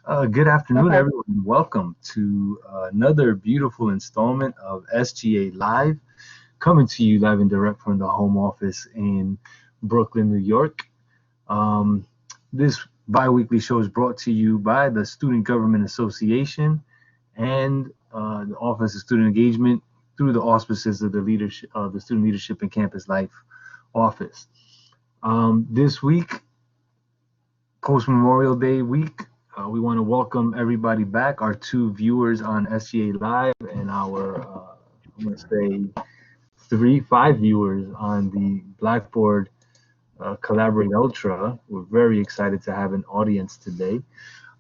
Good afternoon, Okay. everyone. Welcome to another beautiful installment of SGA Live, coming to you live and direct from the home office in Brooklyn, New York. Um, this bi-weekly show is brought to you by the Student Government Association and the Office of Student Engagement through the auspices of the Student Leadership and Campus Life Office. This week, post Memorial Day week. We want to welcome everybody back, our two viewers on SGA Live, and our, I'm going to say, five viewers on the Blackboard Collaborate Ultra. We're very excited to have an audience today.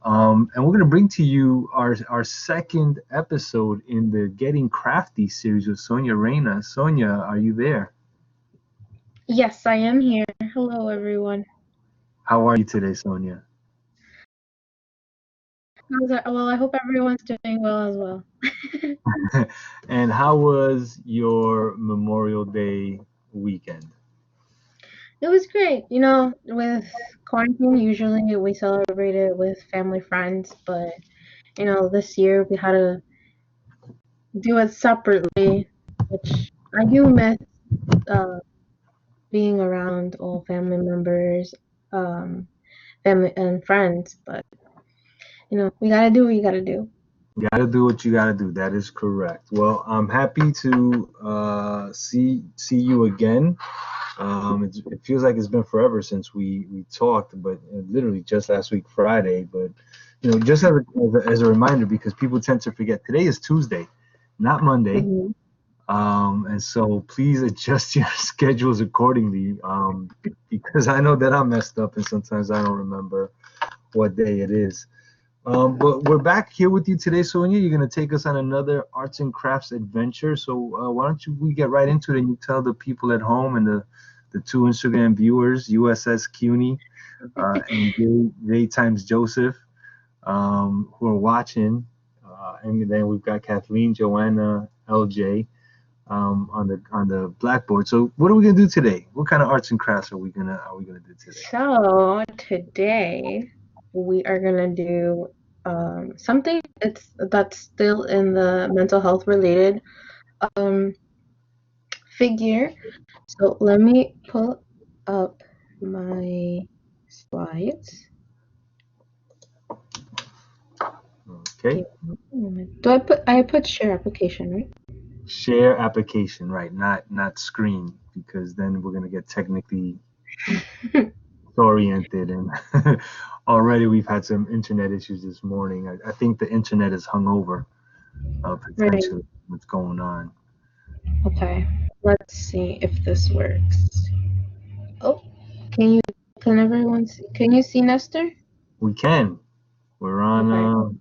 And we're going to bring to you our second episode in the Getting Crafty series with Sonia Reyna. Sonia, are you there? Yes, I am here. Hello, everyone. How are you today, Sonia? Well, I hope everyone's doing well as well. And how was your Memorial Day weekend? It was great. With quarantine, usually we celebrate it with family friends, but this year we had to do it separately, which I do miss uh, being around all family members, um, family and friends. But we gotta do what you gotta do. Gotta do what you gotta do. That is correct. Well, I'm happy to see you again. It feels like it's been forever since we talked, but literally just last week, Friday. But just as a reminder, because people tend to forget, today is Tuesday, not Monday. Mhm. And so please adjust your schedules accordingly, because I know that I'm messed up and sometimes I don't remember what day it is. But we're back here with you today, Sonia. You're going to take us on another arts and crafts adventure. So why don't we get right into it and you tell the people at home and the two Instagram viewers, USS CUNY and J times Joseph, who are watching. And then we've got Kathleen, Joanna, LJ on the Blackboard. So what are we gonna do today? What kind of arts and crafts are we gonna do today? So today we are gonna do something that's still in the mental health related um, figure. So let me pull up my slides. Okay. Give me a moment. I put share application, right? Share application, right? Not screen, because then we're gonna get technically oriented, and already we've had some internet issues this morning. I think the internet is hungover, Right. potentially what's going on. Okay. Let's see if this works. Oh, can you can everyone see, can you see Nestor? We can. We're on. Okay.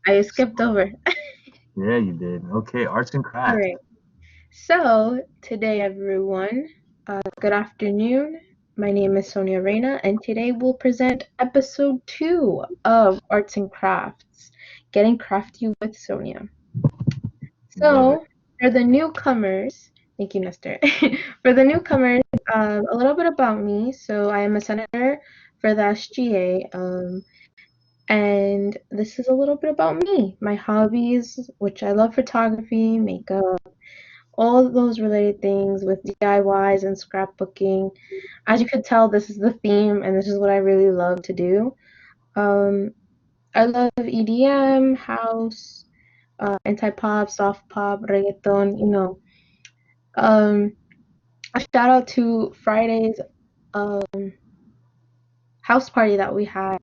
I skipped over. Yeah, you did. Okay, arts and All crafts. right. So, today, everyone, good afternoon. My name is Sonia Reyna, and today we'll present episode 2 of Arts and Crafts Getting Crafty with Sonia. Love it. So, for the newcomers, thank you, Nestor. For the newcomers, a little bit about me. So, I am a senator for the SGA, and this is a little bit about me, my hobbies, which I love photography, makeup, all of those related things with DIYs and scrapbooking. As you could tell, this is the theme, and this is what I really love to do. Um, I love EDM, house, anti-pop, soft pop, reggaeton. Um, a shout out to Friday's um, house party that we had.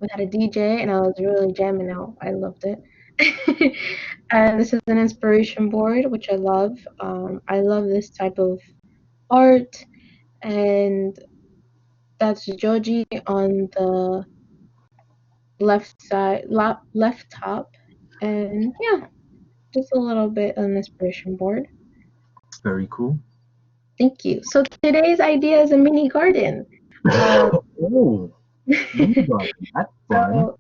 We had a DJ, and I was really jamming out. I loved it. And this is an inspiration board, which I love. I love this type of art, and that's Joji on the left side, left top, and yeah, just a little bit on inspiration board. Very cool. Thank you. So today's idea is a mini garden. Uh, Oh, mini garden. That's fun. so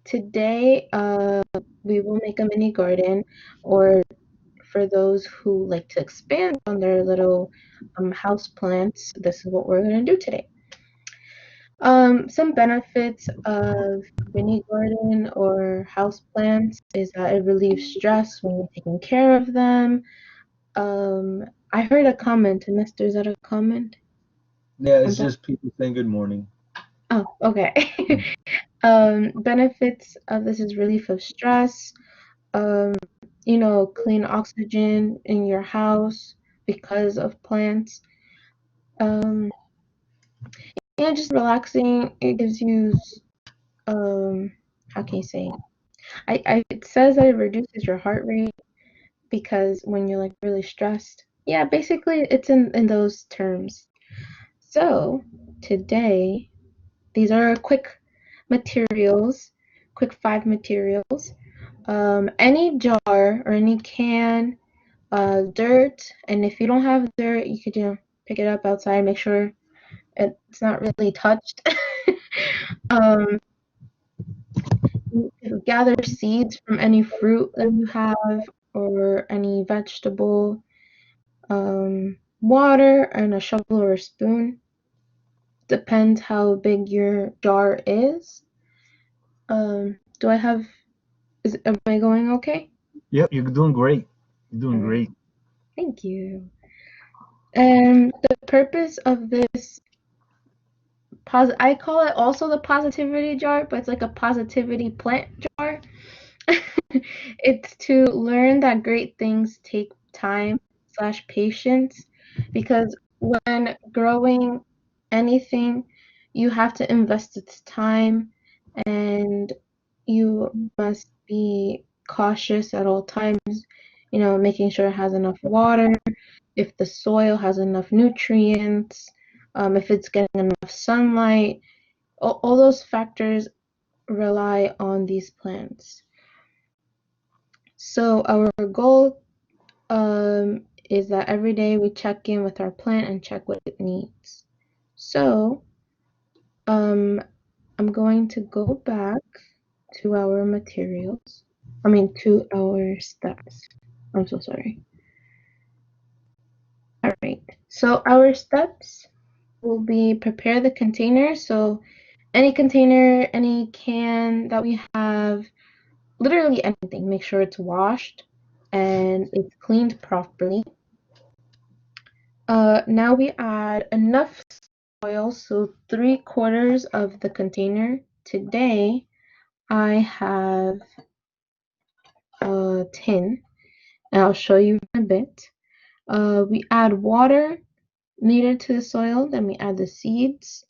today, we will make a mini garden, or for those who like to expand on their little house plants, this is what we're gonna do today. Some benefits of mini garden or house plants is that it relieves stress when you're taking care of them. I heard a comment, Mister, is that a comment Yeah, on it's that? just people saying good morning. Oh, okay. Benefits of this is relief of stress, um, clean oxygen in your house because of plants. Um, just relaxing. It gives you, um, how can you say? It says that it reduces your heart rate because when you're like really stressed. Yeah, basically it's in those terms. So today, these are quick materials, quick 5 materials. Any jar or any can, dirt, and if you don't have dirt, you could pick it up outside. Make sure it's not really touched. um, you can gather seeds from any fruit that you have or any vegetable. Water and a shovel or a spoon. Depends how big your jar is. Do I have? Is am I going okay? Yep, you're doing great. You're All doing right. great. Thank you. And the purpose of this I call it also the positivity jar, but it's like a positivity plant jar. It's to learn that great things take time slash patience because when growing anything, you have to invest its time and you must be cautious at all times, making sure it has enough water, if the soil has enough nutrients, if it's getting enough sunlight. All those factors rely on these plants. So our goal is that every day we check in with our plant and check what it needs. So um, I'm going to go back to our materials. I mean, to our steps. I'm so sorry. All right. So our steps will be prepare the container. So any container, any can that we have, literally anything, make sure it's washed and it's cleaned properly. Now we add enough soil, so 3/4 of the container. Today I have a tin, and I'll show you in a bit. We add water needed to the soil, then we add the seeds,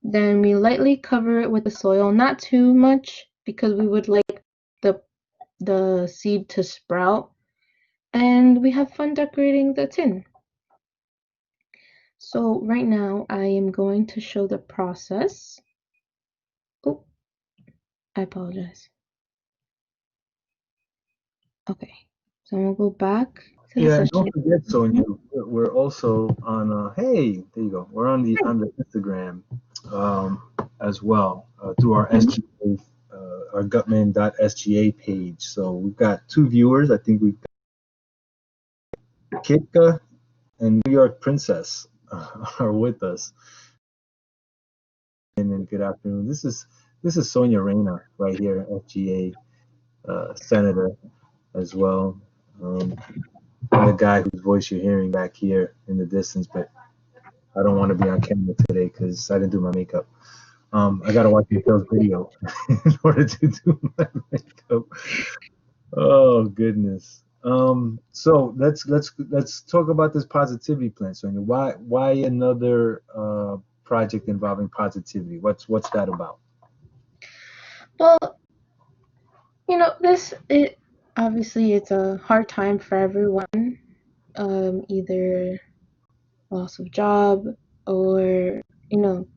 then we lightly cover it with the soil, not too much because we would like the the seed to sprout, and we have fun decorating the tin. So right now I am going to show the process. Oh, I apologize. Okay, so I'm gonna go back to the Yeah, and don't session. forget, Sonia, we're also on. Hey, there you go. We're on the Instagram as well through our Mhm. SGA, our Gutman.sga page. So we've got 2 viewers. I think we've got Kitka and New York Princess are with us. And then good afternoon. This is Sonia Reyna right here, FGA senator as well. I'm the guy whose voice you're hearing back here in the distance, but I don't want to be on camera today because I didn't do my makeup. I gotta watch Michelle's video in order to do my makeup. Oh goodness. So let's talk about this positivity plan, Sonia. Why another project involving positivity? What's that about? Well, this it obviously it's a hard time for everyone. Either loss of job or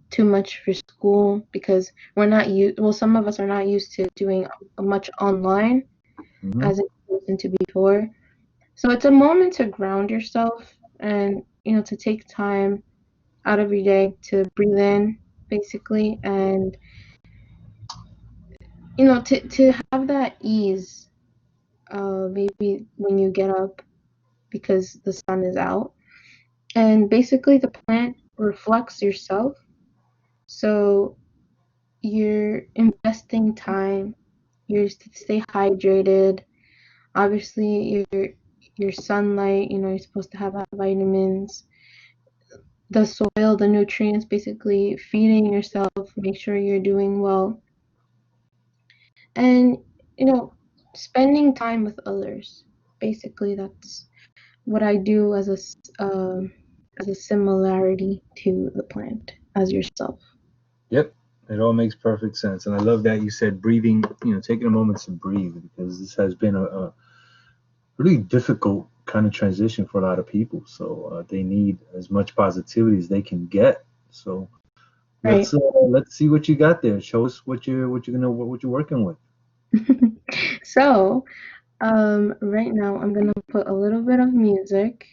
too much for school because we're not used. Well, some of us are not used to doing much online Hmm. as it wasn't to before. So it's a moment to ground yourself and to take time out of your day to breathe in basically and to have that ease maybe when you get up because the sun is out and basically the plant reflects yourself, so you're investing time. You stay hydrated. Obviously, your sunlight. You're supposed to have vitamins. The soil, the nutrients, basically feeding yourself. Make sure you're doing well, and spending time with others. Basically, that's what I do as a similarity to the plant as yourself. Yep, it all makes perfect sense. And I love that you said breathing, taking a moment to breathe, because this has been a really difficult kind of transition for a lot of people. So they need as much positivity as they can get. So Right. let's see what you got there. Show us what you're working with. So, right now I'm gonna put a little bit of music,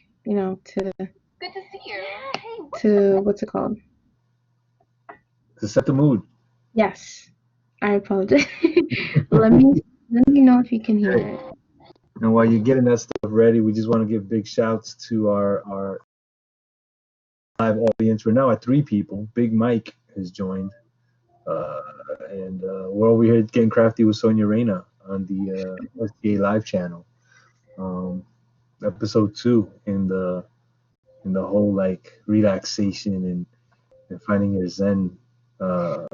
to what's it called? To set the mood. Yes, I apologize. Let me let me know if you can hear it. And while you're getting that stuff ready, we just want to give big shouts to our live audience. We're now at 3 people. Big Mike has joined. Uh, and we're over here getting crafty with Sonia Reyna on the SGA live channel. Episode 2 in the whole like relaxation and finding your Zen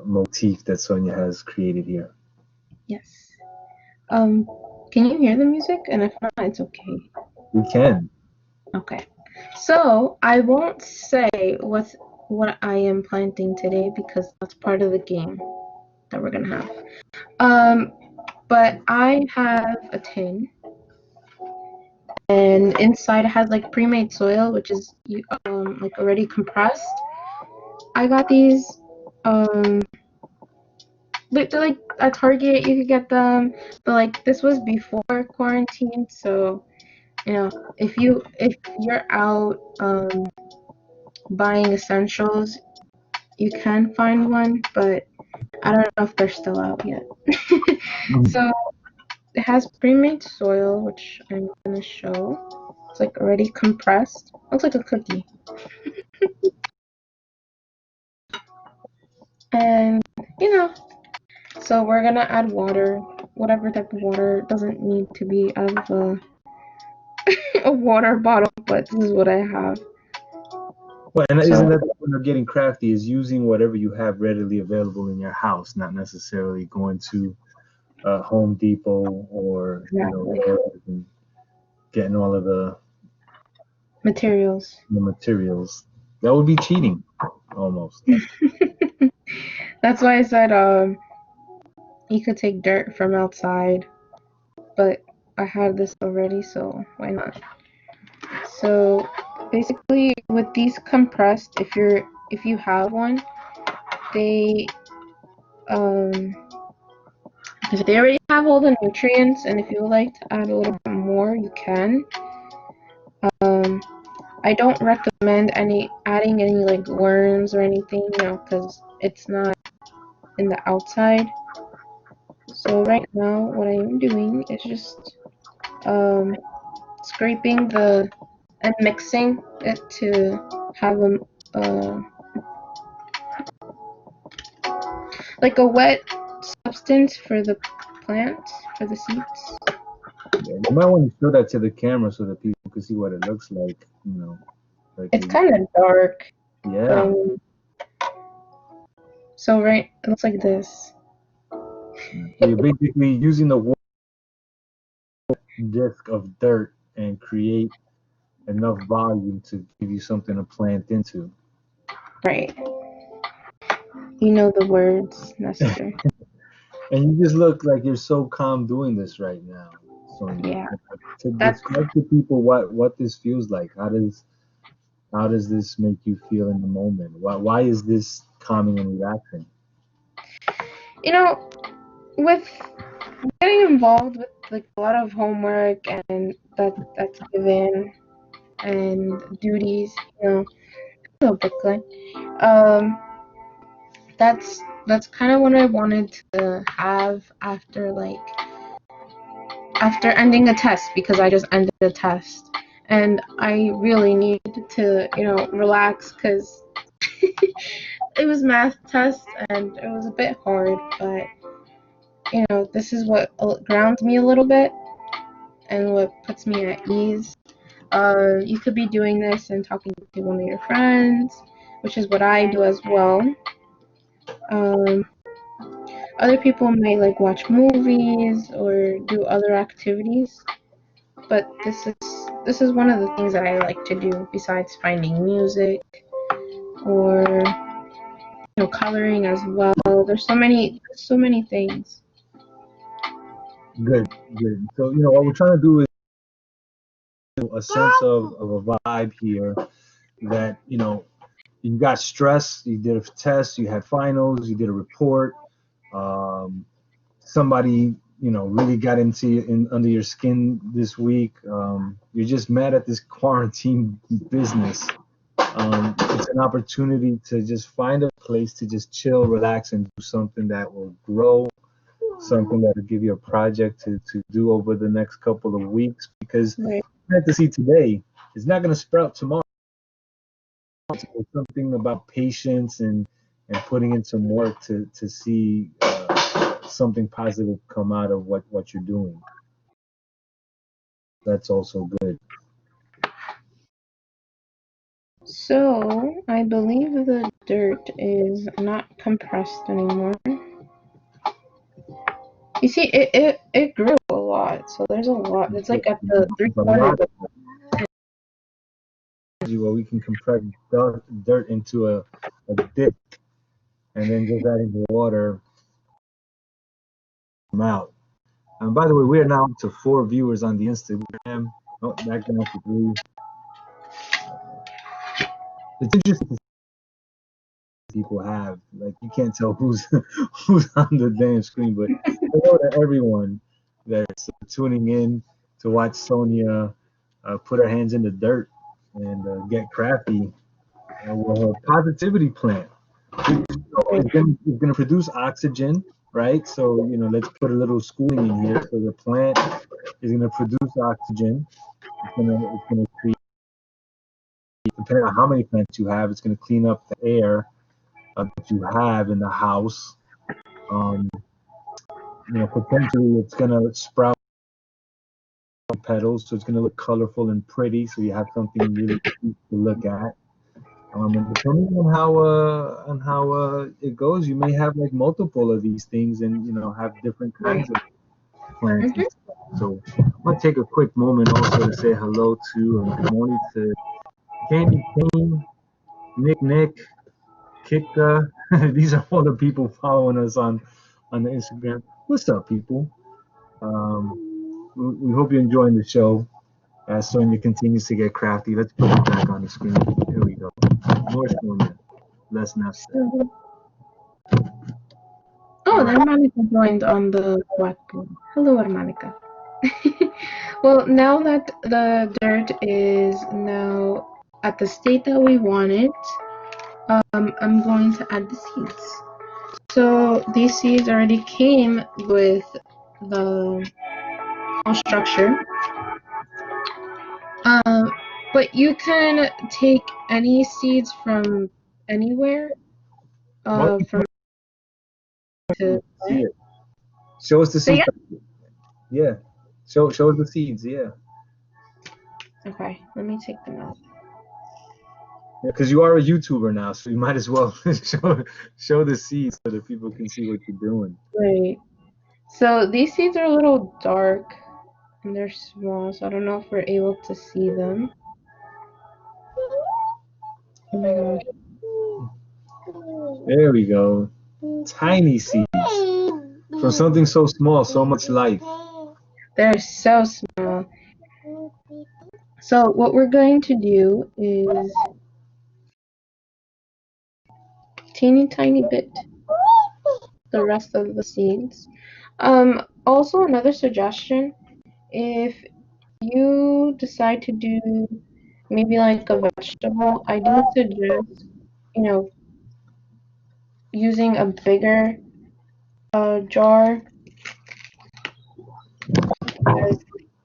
motif that Sonia has created here. Yes. Um, can you hear the music? And if not, it's okay. We can. Okay. So I won't say what I am planting today because that's part of the game that we're gonna have. But I have a tin, and inside it has like pre-made soil, which is like already compressed. I got these they're like at Target. You could get them, but like this was before quarantine, so if you're out buying essentials, you can find one, but I don't know if they're still out yet. So it has pre-made soil, which I'm gonna show. It's like already compressed. Looks like a cookie. And so we're gonna add water, whatever type of water. It doesn't need to be out of a water bottle, but this is what I have. Well, and So isn't that the point of getting crafty, is using whatever you have readily available in your house, not necessarily going to Home Depot or exactly. and getting all of Materials. the materials. That would be cheating, almost. That's why I said you could take dirt from outside, but I have this already, so why not? So basically with these compressed, if you have one, they um if they already have all the nutrients, and if you would like to add a little bit more, you can. Um I don't recommend adding any like worms or anything, because it's not in the outside. So right now what I am doing is just scraping and mixing it to have uh, like a wet substance for the plant, for the seeds. Yeah, you might want to show that to the camera so that people can see what it looks like. Like It's kind of dark, but yeah. so right, it looks like this. So you're basically using the disk of dirt and create enough volume to give you something to plant into. Right. You know the words, Nestor. And you just look like you're so calm doing this right now, Sonia. Yeah. To That's describe to people what this feels like. How does this make you feel in the moment? Why is this calming and relaxing? you know with getting involved with like a lot of homework and that's given and duties, a booklet. Um, that's kind of what I wanted to have after ending a test, because I just ended a test and I really need to relax because it was math test and it was a bit hard, but this is what grounds me a little bit and what puts me at ease. You could be doing this and talking to one of your friends, which is what I do as well. Um, Other people may like watch movies or do other activities, but this is one of the things that I like to do besides finding music or coloring as well. There's so many things. Good, good. So, what we're trying to do is a sense of a vibe here that, you got stress, you did a test, you had finals, you did a report, somebody, really got under your skin this week. You're just mad at this quarantine business. It's an opportunity to just find a place to just chill, relax, and do something that will grow, something that will give you a project to do over the next couple of weeks. Because Right. you have to see today, it's not going to sprout tomorrow. It's something about patience and putting in some work to see something positive come out of what you're doing. That's also good. So I believe the dirt is not compressed anymore. You see, it grew a lot, so there's a lot. It's like at the There's a 3/4. lot of energy where we can compress dirt into a dip and then just adding the water come out. And by the way, we are now up to 4 viewers on the Instagram. Oh, back down to 3. It's interesting to see people have. Like, you can't tell who's who's on the damn screen, but hello to everyone that's tuning in to watch Sonia put her hands in the dirt and get crafty with her positivity plant. So it's gonna produce oxygen, right? So let's put a little schooling in here. So the plant is gonna produce oxygen. It's gonna create, depending on how many plants you have, it's gonna clean up the air that you have in the house. Um, Potentially it's gonna sprout petals, so it's gonna look colorful and pretty. So you have something really cute to look at. And depending on how it goes, you may have like multiple of these things, and have different kinds of plants. Mhm. So I'm gonna take a quick moment also to say hello to and good morning to Candy King, Nick, Kika. These are all the people following us on the Instagram. What's up, people? We hope you're enjoying the show. As Sonia continues to get crafty, let's put it back on the screen. Here we go. More Sonia. Less Nesta. Oh, then Monica joined on the blackboard. Hello, Monica. Well, now that the dirt is now at the state that we want it, I'm going to add the seeds. So these seeds already came with the whole structure. But you can take any seeds from anywhere. From to See it. Show us the say seeds. it. Yeah. Show us the seeds. Yeah. Okay, let me take them out. Because you are a YouTuber now, so you might as well show the seeds so that people can see what you're doing. Right. So these seeds are a little dark and they're small, so I don't know if we're able to see them. Oh my gosh. There we go. Tiny seeds. From something so small, so much life. They're so small. So what we're going to do is teeny tiny bit the rest of the seeds. Also another suggestion, if you decide to do maybe like a vegetable, I do suggest, you know, using a bigger jar as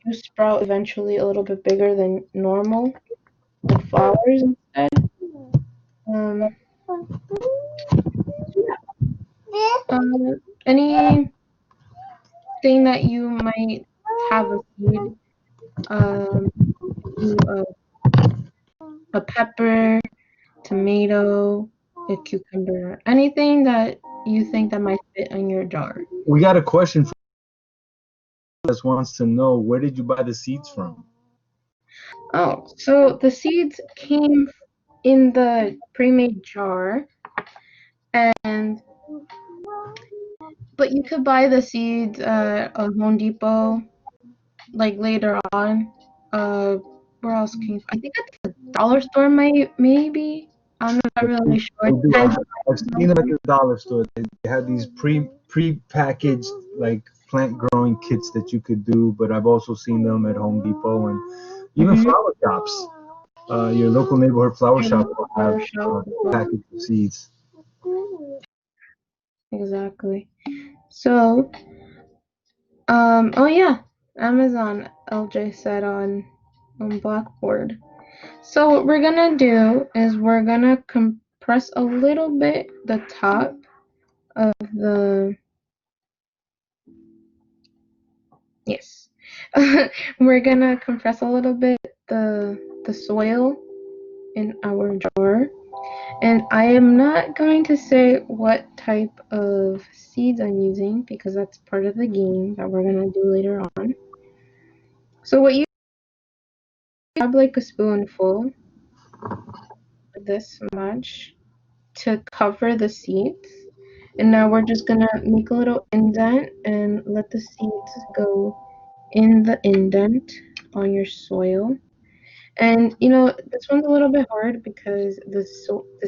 you sprout eventually a little bit bigger than normal with flowers instead. Um, Anything that you might have a seed, you a pepper, tomato, a cucumber, anything that you think that might fit in your jar. We got a question from us wants to know, where did you buy the seeds from? Oh, so the seeds came in the pre-made jar, and but you could buy the seeds at a Home Depot like later on. Where else can you? I think at the dollar store, maybe. I'm not really sure. They It do. depends I've seen them at the dollar store. They have these pre-packaged like plant growing kits that you could do, but I've also seen them at Home Depot and even Mhm. flower shops. Your local neighborhood flower And shop will have flower shop as well. packaged seeds. Exactly. So, oh yeah, Amazon. LJ said on Blackboard. So what we're gonna do is we're gonna compress a little bit the top of the yes. We're gonna compress a little bit the soil in our jar. And I am not going to say what type of seeds I'm using because that's part of the game that we're gonna do later on. So what you have like a spoonful, this much, to cover the seeds. And now we're just gonna make a little indent and let the seeds go in the indent on your soil. And you know, this one's a little bit hard because the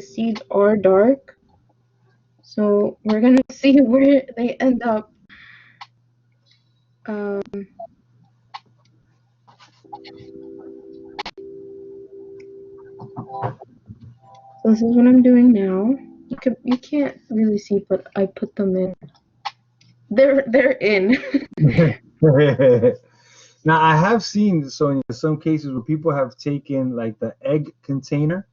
seeds are dark. So we're gonna see where they end up. Um, so this is what I'm doing now. You can't really see, but I put them in. They're in. Now I have seen so in some cases where people have taken like the egg container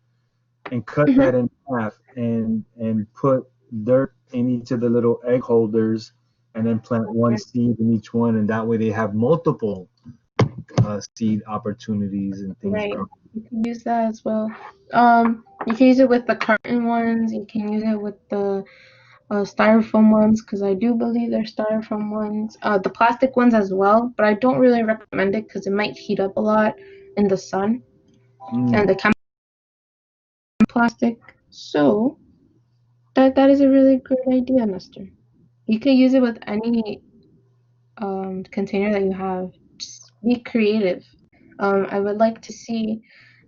and cut Mhm. that in half and put dirt in each of the little egg holders and then plant one seed in each one, and that way they have multiple seed opportunities and things Right. growing. You can use that as well. You can use it with the carton ones. You can use it with the styrofoam ones because I do believe they're styrofoam ones. The plastic ones as well, but I don't really recommend it because it might heat up a lot in the sun and Mm. the chemical plastic. So that is a really good idea, Mister. You can use it with any container that you have. Just be creative. I would like to see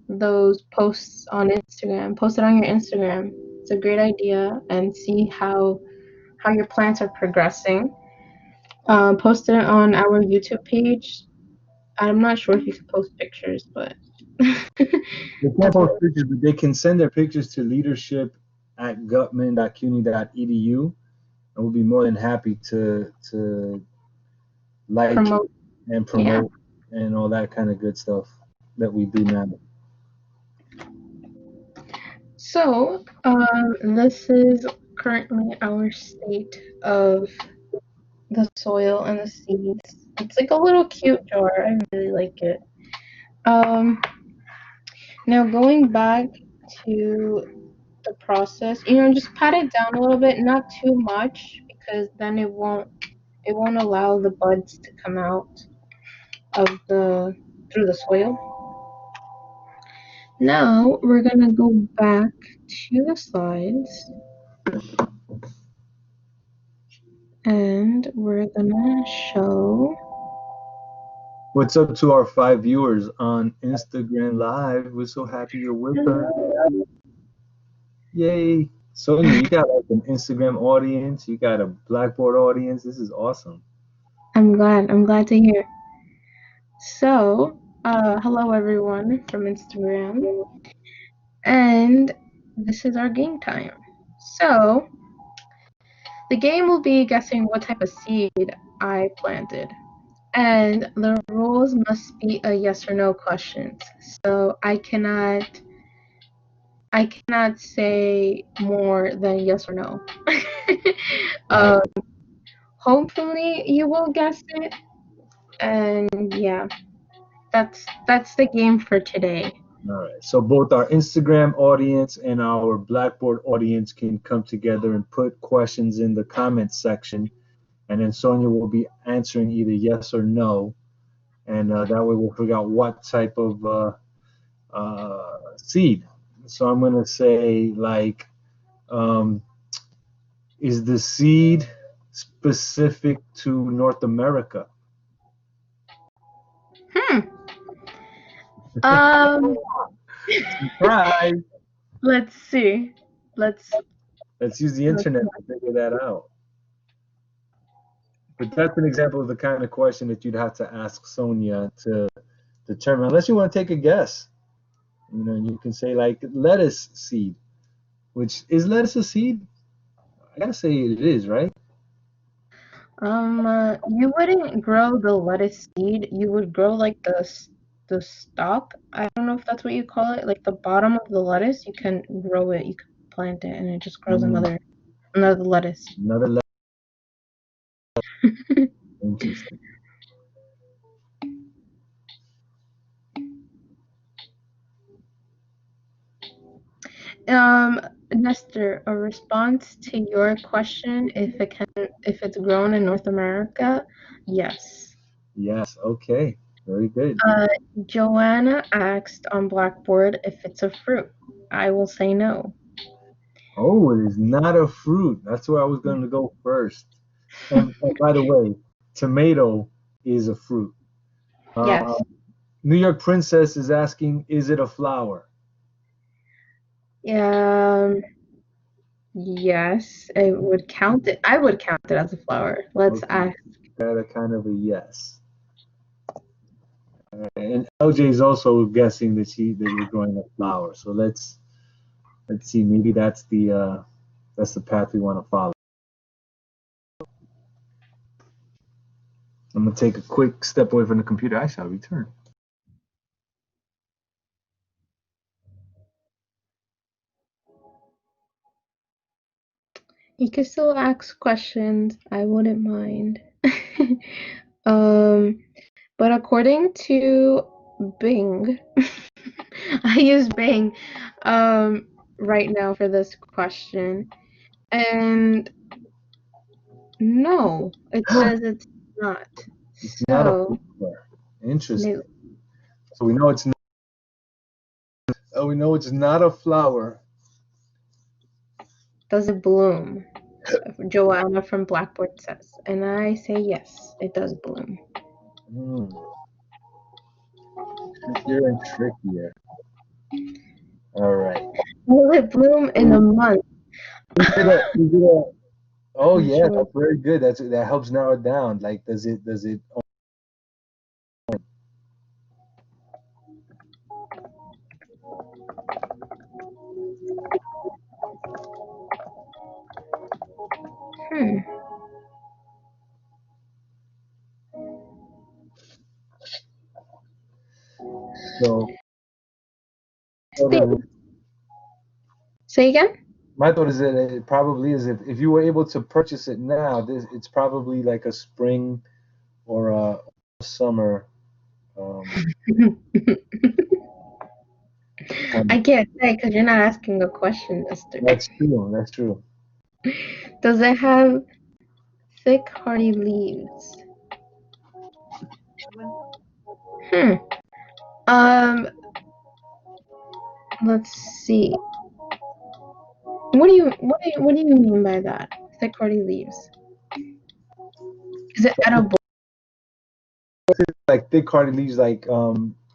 those posts on Instagram. Post it on your Instagram. It's a great idea, and see how your plants are progressing. Post it on our YouTube page. I'm not sure if you can post pictures, but They can't that's what. post pictures, but they can send their pictures to leadership@gutman.cuny.edu, and we'll be more than happy to like Promote. and Yeah. promote and all that kind of good stuff that we do now. So, this is currently our state of the soil and the seeds. It's like a little cute jar. I really like it. Um, Now going back to the process, just pat it down a little bit, not too much, because then it won't allow the buds to come out of the through the soil. Now we're gonna go back to the slides and we're gonna show. What's up to our 5 viewers on Instagram Live? We're so happy you're with us. Yay. Sonia, you got like an Instagram audience, you got a Blackboard audience. This is awesome. I'm glad. I'm glad to hear. So, hello everyone from Instagram, and this is our game time. So, the game will be guessing what type of seed I planted. And the rules must be a yes or no questions. So I cannot I cannot say more than yes or no. All um, hopefully you will guess it, and yeah, that's the game for today. right. So both our Instagram audience and our Blackboard audience can come together and put questions in the comment section, and then Sonia will be answering either yes or no, and that way we'll figure out what type of seed. So I'm gonna say like, um, is the seed specific to North America? Hmm. Um. Surprise! Let's see. Let's. Let's use the let's internet to figure that out. But that's an example of the kind of question that you'd have to ask Sonia to determine, unless you want to take a guess. You know, you can say like lettuce seed, which is lettuce a seed? I gotta say it is, right? You wouldn't grow the lettuce seed. You would grow like the stalk. I don't know if that's what you call it. Like the bottom of the lettuce, you can grow it. You can plant it, and it just grows Mm, another lettuce. another lettuce. Interesting. Um, Nestor, a response to your question, if it's grown in North America, yes. Yes. Okay. Very good. Uh, Joanna asked on Blackboard if it's a fruit. I will say no. Oh, it is not a fruit. That's where I was going to go first. And by the way, tomato is a fruit. Uh, Yes. New York Princess is asking, is it a flower? Um, yes, it would count it. I would count it as a flower. Let's Okay, ask. got a kind of a yes. And LJ is also guessing that you're growing a flower. So let's see. Maybe that's the path we want to follow. I'm gonna take a quick step away from the computer. I shall return. You can still ask questions. I wouldn't mind. um, but according to Bing, I use Bing right now for this question, and no, it says it's not. It's not a So, flower. no. Interesting. So we know it's not a flower. Does it bloom? Joanna from Blackboard says, and I say yes, it does bloom. Hmm, trickier and trickier. All right. Will it bloom in a month? Is it a, oh Not yeah, sure. that's very good. That helps narrow it down. Like, does it? Hmm. So Steve, say again? my thought is that it probably is if you were able to purchase it now, it's probably like a spring or a summer kind of. I can't say because you're not asking a question, Mister. That's true. That's true. Does it have thick, hardy leaves? Hmm. Um. Let's see. What do you mean by that? Thick, hardy leaves. Is it edible? Like thick hardy leaves. Like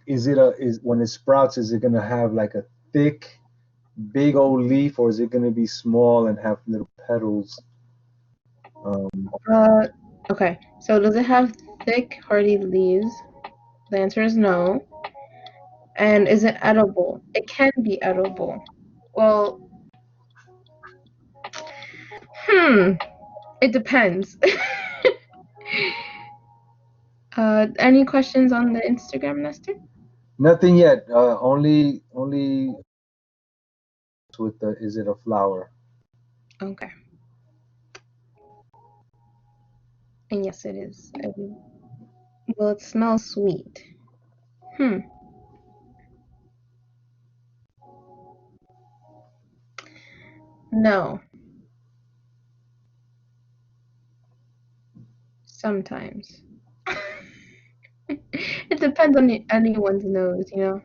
is when it sprouts, is it gonna have like a thick, big old leaf, or is it gonna be small and have little petals? Um, Uh. Okay. So does it have thick, hardy leaves? The answer is no. And is it edible? It can be edible. Well, it depends. Any questions on the Instagram, Nestor? Nothing yet. Only with the is it a flower? Okay. And yes, it is. Well, it smells sweet. Hmm. No. Sometimes. It depends on anyone's nose, you know.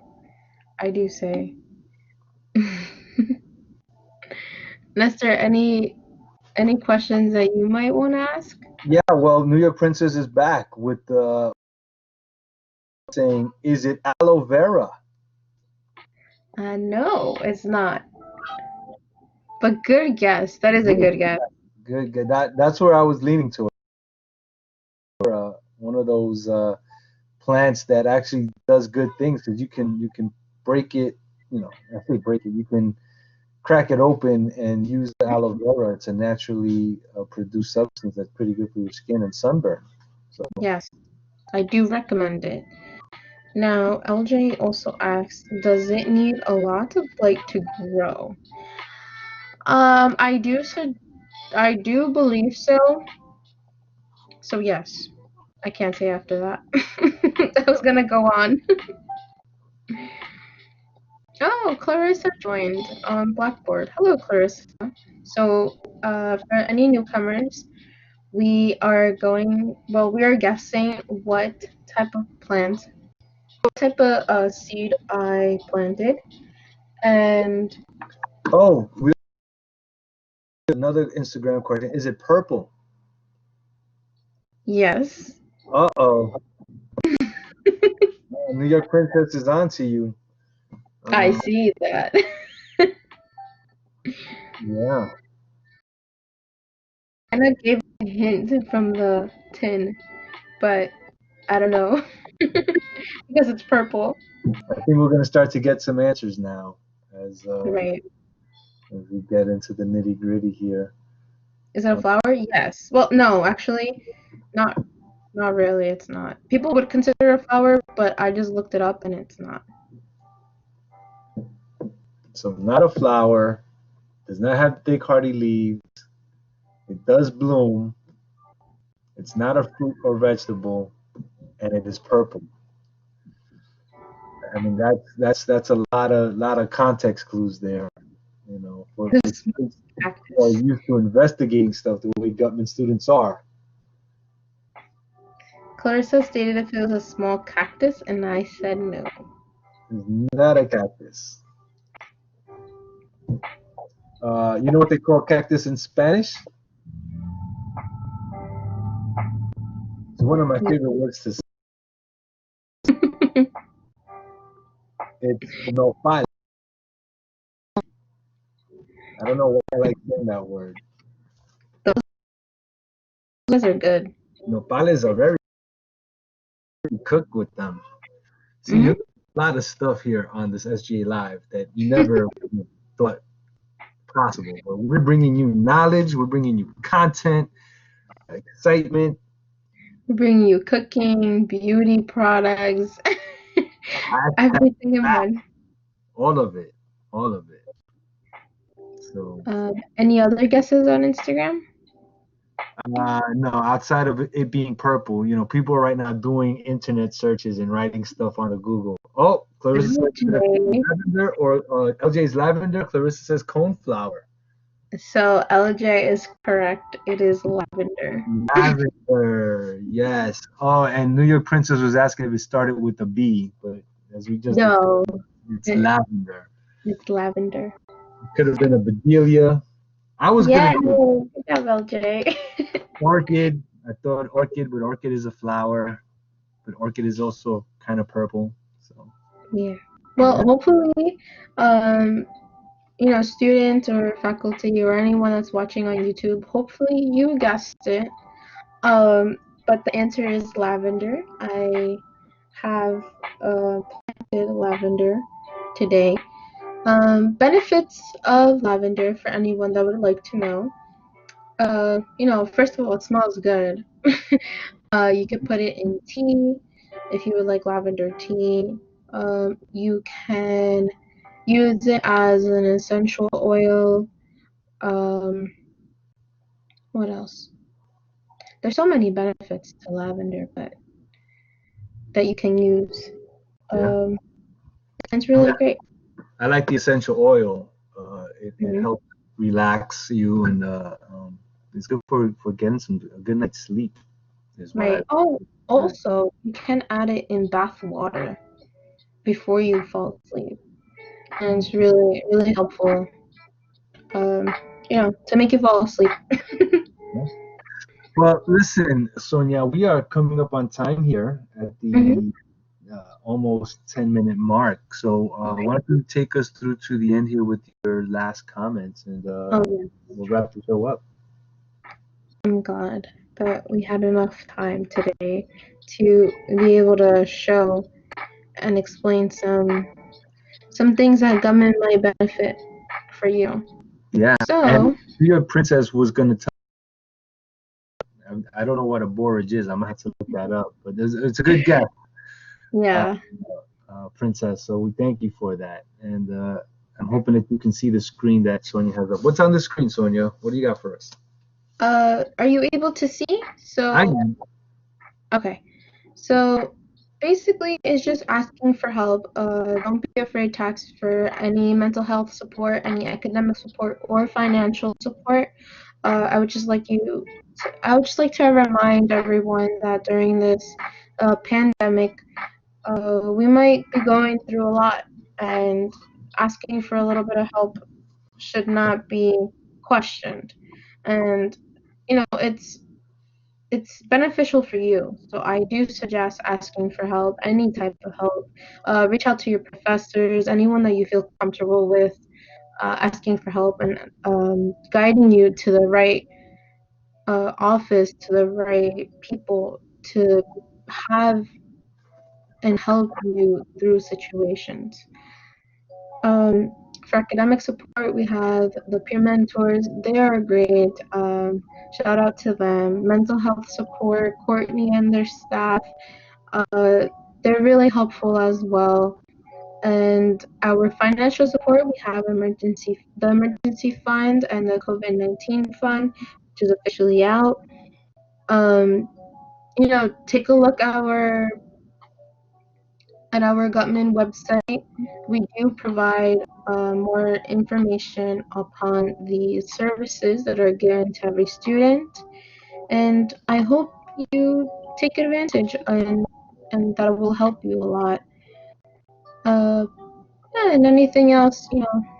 I do say. Lester, any questions that you might want to ask? Yeah, well, New York Princess is back with saying, is it aloe vera? No, it's not. But good guess. That is a Good, good guess. good, good. That's where I was leaning to. One of those plants that actually does good things because you can break it. You know, I say break it. You can crack it open and use the aloe vera. It's a naturally produced substance that's pretty good for your skin and sunburn. So, Yes, I do recommend it. Now, LJ also asks, does it need a lot of light to grow? I do believe so. So yes, I can't say after that. I was gonna go on. Oh, Clarissa joined on Blackboard. Hello, Clarissa. So, for any newcomers, we are guessing what type of plant, what type of seed I planted. And oh, we another Instagram question. Is it purple? yes, Uh-oh. New York Princess is on to you. I Uh, see that. yeah. And I gave a hint from the tin, but I don't know because it's purple. I think we're going to start to get some answers now as Right. as we get into the nitty gritty here. Is it a flower? Yes. Well, no, actually, not not really. It's not. People would consider it a flower, but I just looked it up and it's not. So not a flower, does not have thick hardy leaves. It does bloom. It's not a fruit or vegetable, and it is purple. I mean that's a lot of context clues there. You know, for This students who are cactus. used to investigating stuff the way government students are. Clarissa stated if it was a small cactus, and I said no. It's not a cactus. You know what they call cactus in Spanish? It's one of my favorite words to say. It's nopal. I don't know why I like saying that word. Those are good. Nopales are very cooked with them. See, Hmm. there's a lot of stuff here on this SGA Live that you never thought possible. But we're bringing you knowledge, we're bringing you content, excitement, We bring you cooking, beauty products, hashtag everything in that, one. all of it, all of it. So, Any other guesses on Instagram? no, outside of it being purple, you know, people are right now doing internet searches and writing stuff onto Google. Oh, Clarissa says LJ. lavender or LJ's lavender. Clarissa says coneflower. So LJ is correct. It is lavender. Lavender, yes. Oh, and New York Princess was asking if it started with a B, but as we just discussed, No, it's it, lavender. it's lavender. It could have been a bedelia. I was gonna Yeah, go good job, LJ. orchid. I thought orchid, but orchid is a flower. But orchid is also kind of purple. So Yeah. Well, yeah. hopefully, um, students or faculty or anyone that's watching on YouTube, hopefully you guessed it. But the answer is lavender. I have planted lavender today. Benefits of lavender for anyone that would like to know. First of all, it smells good. You could put it in tea if you would like lavender tea. You can. use it as an essential oil. What else? There's so many benefits to lavender, but that you can use. Yeah. Um, it's really great. I like the essential oil. It Mhm. helps relax you, and it's good for getting a good night's sleep. Is what I Right. Oh, heard. also, you can add it in bath water before you fall asleep, and it's really, really helpful. Um, to make you fall asleep. Well, listen, Sonia, we are coming up on time here at Hmm. the almost 10-minute mark. So why don't you take us through to the end here with your last comments, and Oh, yeah. we'll wrap the show up. I'm glad that we had enough time today to be able to show and explain some things that government might benefit for you. Yeah, and So, your princess was gonna tell. I don't know what a borage is. I'm gonna have to look that up, but it's a good guess, uh, yeah. princess. So we thank you for that, and I'm hoping that you can see the screen that Sonia has up. What's on the screen, Sonia? What do you got for us? Are you able to see? I So, am. okay. So basically, it's just asking for help. Don't be afraid to ask for any mental health support, any academic support, or financial support. I would just like to remind everyone that during this pandemic, we might be going through a lot, and asking for a little bit of help should not be questioned. And it's beneficial for you. So I do suggest asking for help, any type of help. Reach out to your professors, anyone that you feel comfortable with, asking for help and guiding you to the right office, to the right people to have and help you through situations. Um, for academic support, we have the peer mentors. They are great. Shout out to them. Mental health support, Courtney and their staff. Uh, they're really helpful as well. And our financial support, we have the emergency fund and the COVID-19 fund, which is officially out. Um, take a look at our Gutman website. We do provide more information upon the services that are given to every student, and I hope you take advantage and that will help you a lot. Uh, yeah, and anything else,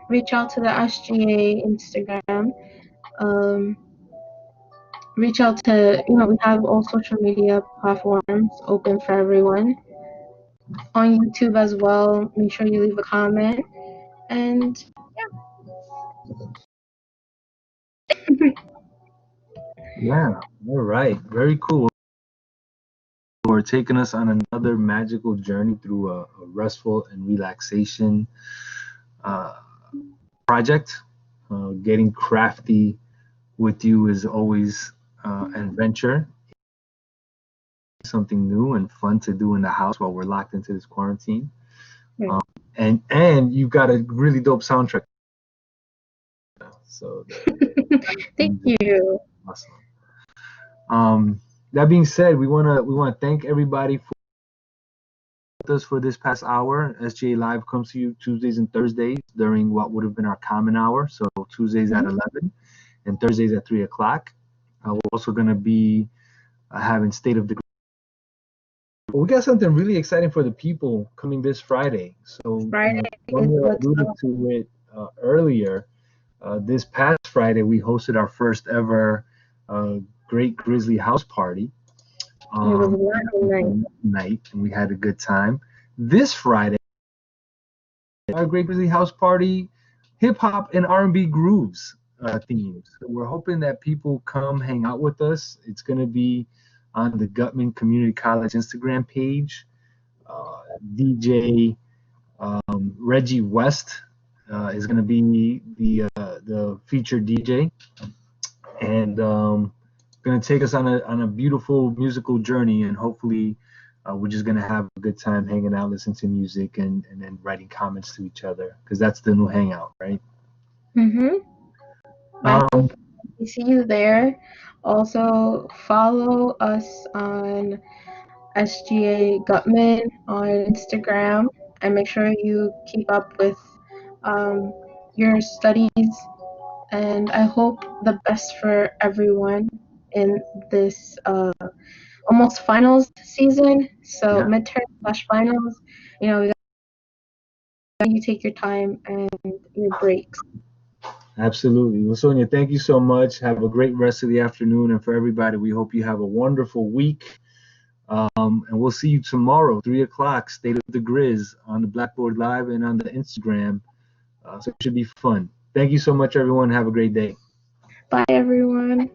reach out to the SGA Instagram. Um, reach out to, we have all social media platforms open for everyone. On YouTube as well, make sure you leave a comment. And Yeah. All right. Very cool. For taking us on another magical journey through a restful and relaxation uh, project. Getting crafty with you is always an adventure, something new and fun to do in the house while we're locked into this quarantine. Um, and you've got a really dope soundtrack. So thank you. awesome. That being said, we wanna thank everybody for us for this past hour. SGA Live comes to you Tuesdays and Thursdays during what would have been our common hour. So Tuesdays at Mhm. 11 and Thursdays at 3 o'clock. We're also going to be having State of the We got something really exciting for the people coming this Friday. So, Friday is Sonia what's alluded up. to it earlier. This past Friday, we hosted our first ever uh, Great Grizzly House Party It was um, Latin night. night, and we had a good time. This Friday, our Great Grizzly House Party, hip hop and R&B grooves themes. So we're hoping that people come hang out with us. It's going to be on the Gutman Community College Instagram page. DJ Reggie West is going to be the featured DJ, and going to take us on a beautiful musical journey, and hopefully we're just gonna have a good time hanging out, listening to music, and then writing comments to each other because that's the new hangout, right? Mm-hmm. I Um, hope we see you there. Also, follow us on SGA Gutman on Instagram and make sure you keep up with um, your studies. And I hope the best for everyone in this almost finals season. So yeah, midterm slash finals. We got you take your time and your breaks. absolutely. Well, Sonia, thank you so much. Have a great rest of the afternoon, and for everybody, we hope you have a wonderful week. And we'll see you tomorrow, 3 o'clock, State of the Grizz on the Blackboard Live and on the Instagram. So it should be fun. Thank you so much, everyone. Have a great day. Bye, everyone.